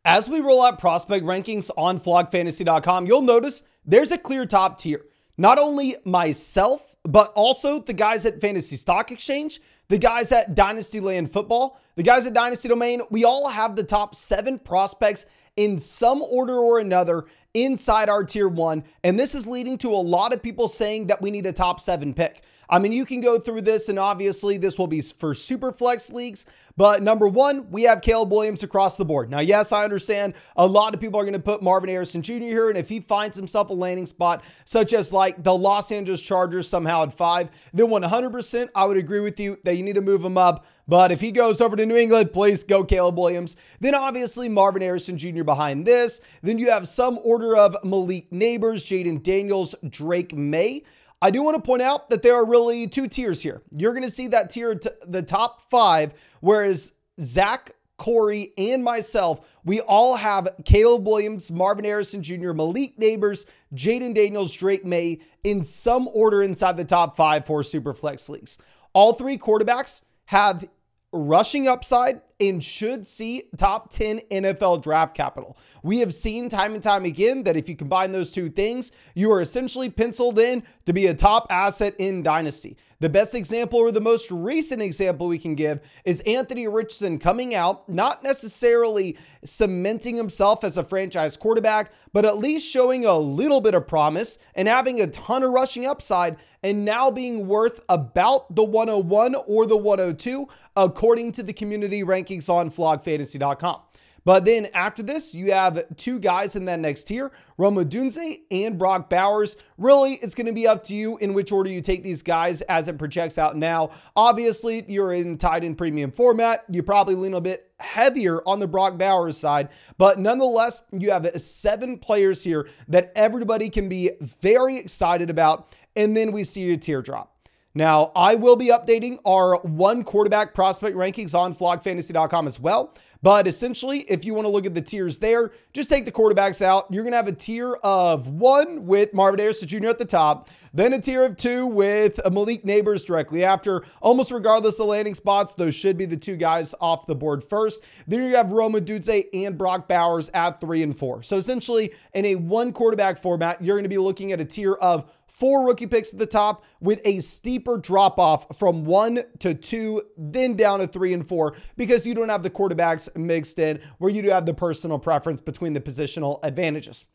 As we roll out prospect rankings on flogfantasy.com, you'll notice there's a clear top tier. Not only myself, but also the guys at Fantasy Stock Exchange, the guys at Dynasty Football, the guys at Dynasty Domain. We all have the top 7 prospects in some order or another inside our tier 1. And this is leading to a lot of people saying that we need a top 7 pick. I mean, you can go through this, and obviously this will be for super flex leagues. But number 1, we have Caleb Williams across the board. Now, yes, I understand a lot of people are going to put Marvin Harrison Jr. here. And if he finds himself a landing spot, such as like the Los Angeles Chargers somehow at 5, then 100% I would agree with you that you need to move him up. But if he goes over to New England, please go Caleb Williams. Then obviously Marvin Harrison Jr. behind this. Then you have some order of Malik Neighbors, Jaden Daniels, Drake May. I do want to point out that there are really 2 tiers here. You're going to see that tier, the top 5, whereas Zach, Corey, and myself, we all have Caleb Williams, Marvin Harrison Jr., Malik Neighbors, Jaden Daniels, Drake May in some order inside the top 5 for Superflex leagues. All 3 quarterbacks have rushing upside and should see top 10 NFL draft capital. We have seen time and time again that if you combine those 2 things, you are essentially penciled in to be a top asset in Dynasty. The best example, or the most recent example we can give, is Anthony Richardson coming out, not necessarily cementing himself as a franchise quarterback, but at least showing a little bit of promise and having a ton of rushing upside, and now being worth about the 101 or the 102, according to the community rankings on flogfantasy.com. But then after this, you have 2 guys in that next tier, Rome Odunze and Brock Bowers. Really, it's going to be up to you in which order you take these guys as it projects out now. Obviously, you're in tight end premium format. You probably lean a bit heavier on the Brock Bowers side, but nonetheless, you have 7 players here that everybody can be very excited about. And then we see a teardrop. Now, I will be updating our 1 quarterback prospect rankings on flogfantasy.com as well. But essentially, if you want to look at the tiers there, just take the quarterbacks out. You're going to have a tier of 1 with Marvin Harrison Jr. at the top, then a tier of 2 with Malik Neighbors directly after. Almost regardless of landing spots, those should be the 2 guys off the board first. Then you have Rome Odunze and Brock Bowers at 3 and 4. So essentially, in a 1 quarterback format, you're going to be looking at a tier of 4 rookie picks at the top with a steeper drop off from 1 to 2, then down to 3 and 4, because you don't have the quarterbacks mixed in where you do have the personal preference between the positional advantages.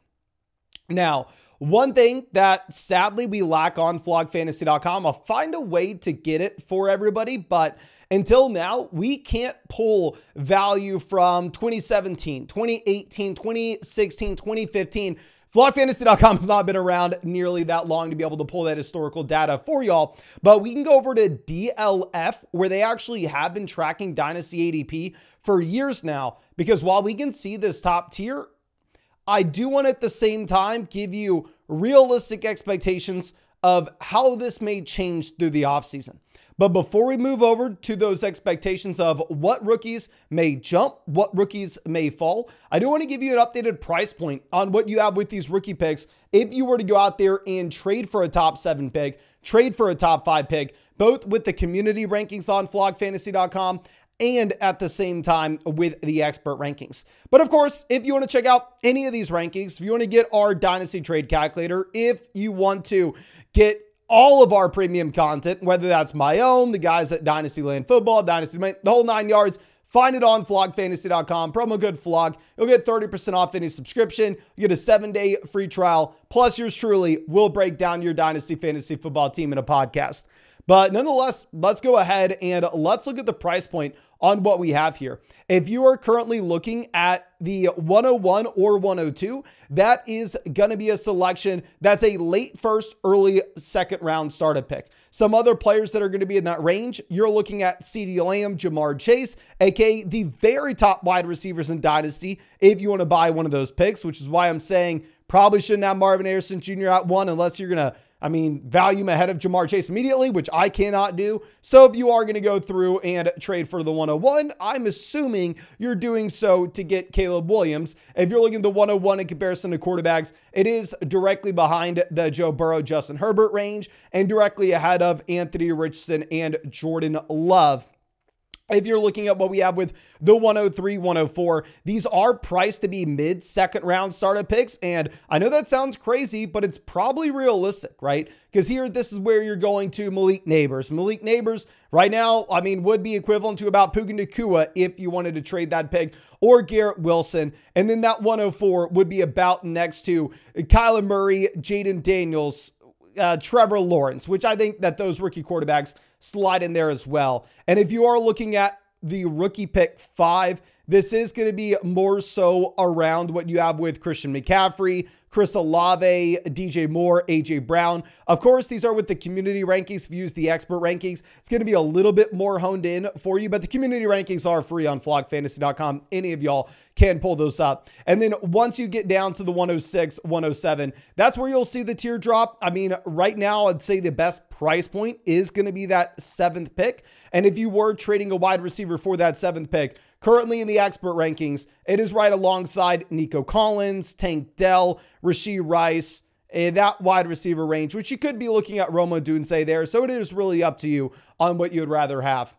Now, one thing that sadly we lack on flogfantasy.com, I'll find a way to get it for everybody, but until now, we can't pull value from 2017, 2018, 2016, 2015. Flogfantasy.com has not been around nearly that long to be able to pull that historical data for y'all, but we can go over to DLF, where they actually have been tracking Dynasty ADP for years now, because while we can see this top tier, I do want to at the same time give you realistic expectations of how this may change through the offseason. But before we move over to those expectations of what rookies may jump, what rookies may fall, I do want to give you an updated price point on what you have with these rookie picks. If you were to go out there and trade for a top 7 pick, trade for a top 5 pick, both with the community rankings on flogfantasy.com and at the same time with the expert rankings. But of course, if you want to check out any of these rankings, if you want to get our Dynasty Trade Calculator, if you want to get all of our premium content, whether that's my own, the guys at Dynasty Football, Dynasty, the whole 9 yards, find it on flogfantasy.com. Promo code FLOG. You'll get 30% off any subscription. You get a 7-day free trial. Plus, yours truly will break down your Dynasty Fantasy Football team in a podcast. But nonetheless, let's go ahead and let's look at the price point on what we have here. If you are currently looking at the 101 or 102, that is going to be a selection that's a late first, early second round startup pick. Some other players that are going to be in that range, you're looking at CeeDee Lamb, Jamar Chase, aka the very top wide receivers in Dynasty, if you want to buy one of those picks, which is why I'm saying probably shouldn't have Marvin Harrison Jr. at 1 unless you're going to, value him ahead of Jamar Chase immediately, which I cannot do. So if you are going to go through and trade for the 101, I'm assuming you're doing so to get Caleb Williams. If you're looking at the 101 in comparison to quarterbacks, it is directly behind the Joe Burrow, Justin Herbert range and directly ahead of Anthony Richardson and Jordan Love. If you're looking at what we have with the 103, 104, these are priced to be mid-second round startup picks. And I know that sounds crazy, but it's probably realistic, right? Because here, this is where you're going to Malik Neighbors. Malik Neighbors right now, I mean, would be equivalent to about Puka Nacua if you wanted to trade that pick, or Garrett Wilson. And then that 104 would be about next to Kyler Murray, Jaden Daniels, Trevor Lawrence, which I think that those rookie quarterbacks slide in there as well. And if you are looking at the rookie pick 5, this is going to be more so around what you have with Christian McCaffrey, Chris Olave, DJ Moore, AJ Brown. Of course, these are with the community rankings. If you use the expert rankings, it's going to be a little bit more honed in for you, but the community rankings are free on flogfantasy.com. Any of y'all can pull those up. And then once you get down to the 106, 107, that's where you'll see the tier drop. I mean, right now, I'd say the best price point is going to be that 7th pick. And if you were trading a wide receiver for that 7th pick, currently in the expert rankings, it is right alongside Nico Collins, Tank Dell, Rashee Rice, that wide receiver range, which you could be looking at Rome Odunze there. So it is really up to you on what you'd rather have.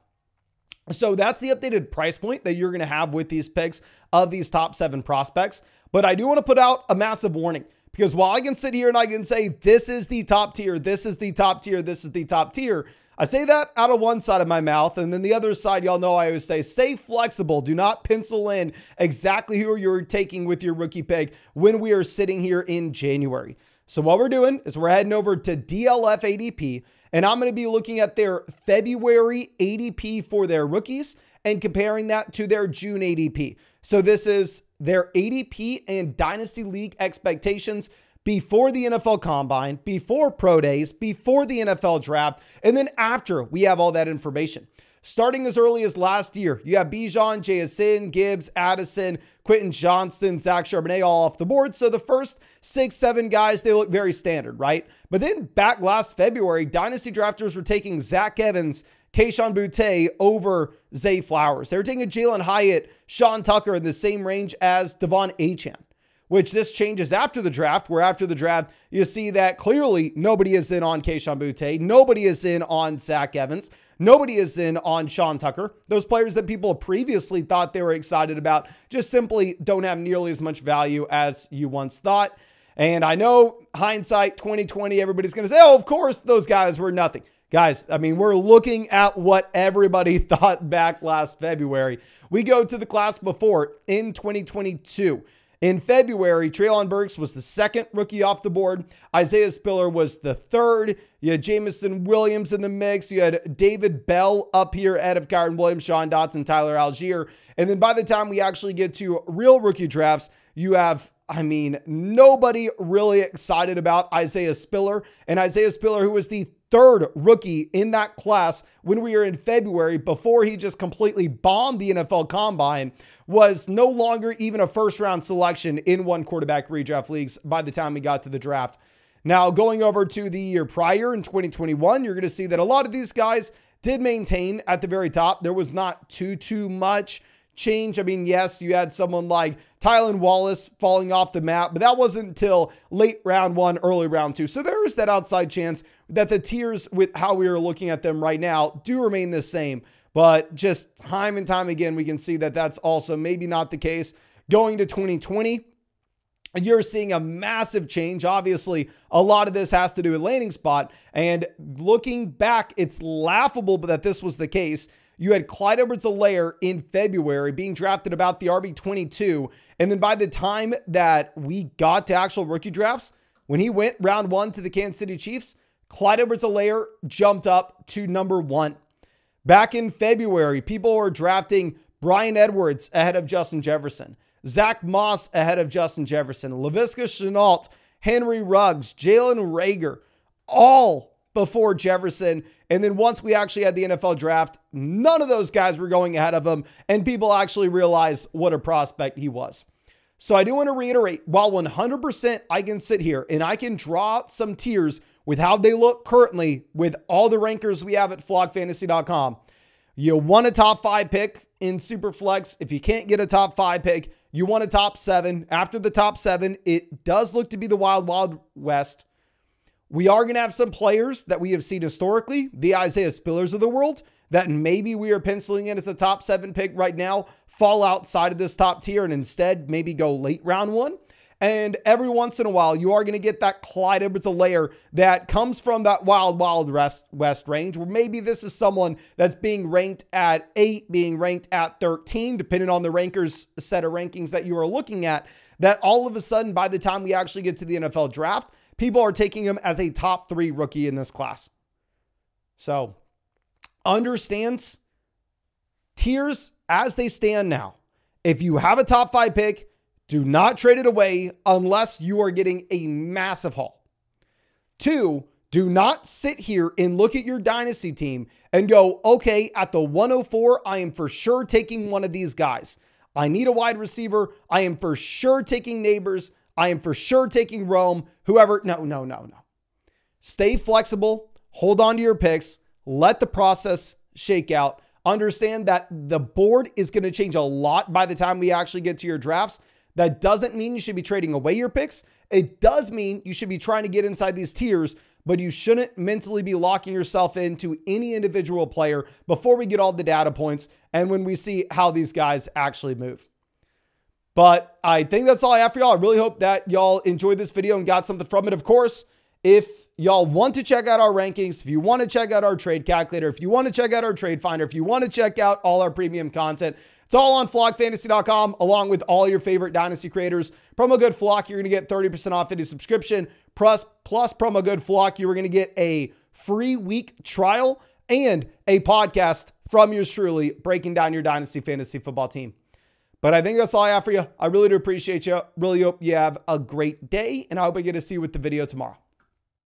So that's the updated price point that you're going to have with these picks of these top 7 prospects. But I do want to put out a massive warning, because while I can sit here and I can say, this is the top tier, this is the top tier, this is the top tier, I say that out of one side of my mouth, and then the other side, y'all know I always say, stay flexible. Do not pencil in exactly who you're taking with your rookie pick when we are sitting here in January. So what we're doing is we're heading over to DLF ADP, and I'm going to be looking at their February ADP for their rookies and comparing that to their June ADP. So this is their ADP and Dynasty League expectations before the NFL Combine, before Pro Days, before the NFL Draft, and then after we have all that information. Starting as early as last year, you have Bijan, JSN, Gibbs, Addison, Quentin Johnston, Zach Charbonnet all off the board. So the first 6, 7 guys, they look very standard, right? But then back last February, Dynasty drafters were taking Zach Evans, Kayshon Boutte over Zay Flowers. They were taking Jalen Hyatt, Sean Tucker in the same range as Devon Achane, which this changes after the draft, where after the draft, you see that clearly nobody is in on Kayshon Boutte. Nobody is in on Zach Evans. Nobody is in on Sean Tucker. Those players that people previously thought they were excited about just simply don't have nearly as much value as you once thought. And I know hindsight 2020, everybody's going to say, oh, of course, those guys were nothing. Guys, I mean, we're looking at what everybody thought back last February. We go to the class before in 2022. In February, Treylon Burks was the 2nd rookie off the board. Isaiah Spiller was the 3rd. You had Jameson Williams in the mix. You had David Bell up here ahead of Kyron Williams, Sean Dotson, Tyler Algier. And then by the time we actually get to real rookie drafts, you have, I mean, nobody really excited about Isaiah Spiller. And Isaiah Spiller, who was the 3rd rookie in that class when we were in February, before he just completely bombed the NFL Combine, was no longer even a first-round selection in one quarterback redraft leagues by the time we got to the draft. Now, going over to the year prior in 2021, you're going to see that a lot of these guys did maintain at the very top. There was not too much change. I mean, yes, you had someone like Tylan Wallace falling off the map, but that wasn't until late round 1, early round 2. So there is that outside chance that the tiers with how we are looking at them right now do remain the same. But just time and time again, we can see that that's also maybe not the case. Going to 2020, you're seeing a massive change. Obviously, a lot of this has to do with landing spot. And looking back, it's laughable that this was the case. You had Clyde Edwards-Helaire in February being drafted about the RB22. And then by the time that we got to actual rookie drafts, when he went round 1 to the Kansas City Chiefs, Clyde Edwards-Helaire jumped up to number 1. Back in February, people were drafting Bryan Edwards ahead of Justin Jefferson, Zach Moss ahead of Justin Jefferson, Laviska Shenault, Henry Ruggs, Jalen Reagor, all before Jefferson. And then once we actually had the NFL draft, none of those guys were going ahead of him, and people actually realized what a prospect he was. So I do want to reiterate, while 100% I can sit here and I can draw some tiers with how they look currently with all the rankers we have at flogfantasy.com, you want a top 5 pick in Superflex. If you can't get a top 5 pick, you want a top 7. After the top 7, it does look to be the wild, wild west. We are going to have some players that we have seen historically, the Isaiah Spillers of the world, that maybe we are penciling in as a top 7 pick right now fall outside of this top tier and instead maybe go late round 1. And every once in a while, you are going to get that Clyde Edwards-Helaire that comes from that wild west range, where maybe this is someone that's being ranked at 8, being ranked at 13, depending on the rankers set of rankings that you are looking at, that all of a sudden, by the time we actually get to the NFL draft, people are taking him as a top 3 rookie in this class. So understands tiers as they stand now. If you have a top 5 pick, do not trade it away unless you are getting a massive haul. 2, do not sit here and look at your dynasty team and go, okay, at the 104, I am for sure taking one of these guys. I need a wide receiver. I am for sure taking Neighbors. I am for sure taking Rome, whoever. No. Stay flexible. Hold on to your picks. Let the process shake out. Understand that the board is going to change a lot by the time we actually get to your drafts. That doesn't mean you should be trading away your picks. It does mean you should be trying to get inside these tiers, but you shouldn't mentally be locking yourself into any individual player before we get all the data points and when we see how these guys actually move. But I think that's all I have for y'all. I really hope that y'all enjoyed this video and got something from it. Of course, if y'all want to check out our rankings, if you want to check out our trade calculator, if you want to check out our trade finder, if you want to check out all our premium content, it's all on flockfantasy.com, along with all your favorite dynasty creators. Promo code FLOCK, you're going to get 30% off any subscription. Plus promo code FLOCK, you are going to get a free week trial and a podcast from yours truly breaking down your dynasty fantasy football team. But I think that's all I have for you. I really do appreciate you. Really hope you have a great day, and I hope I get to see you with the video tomorrow.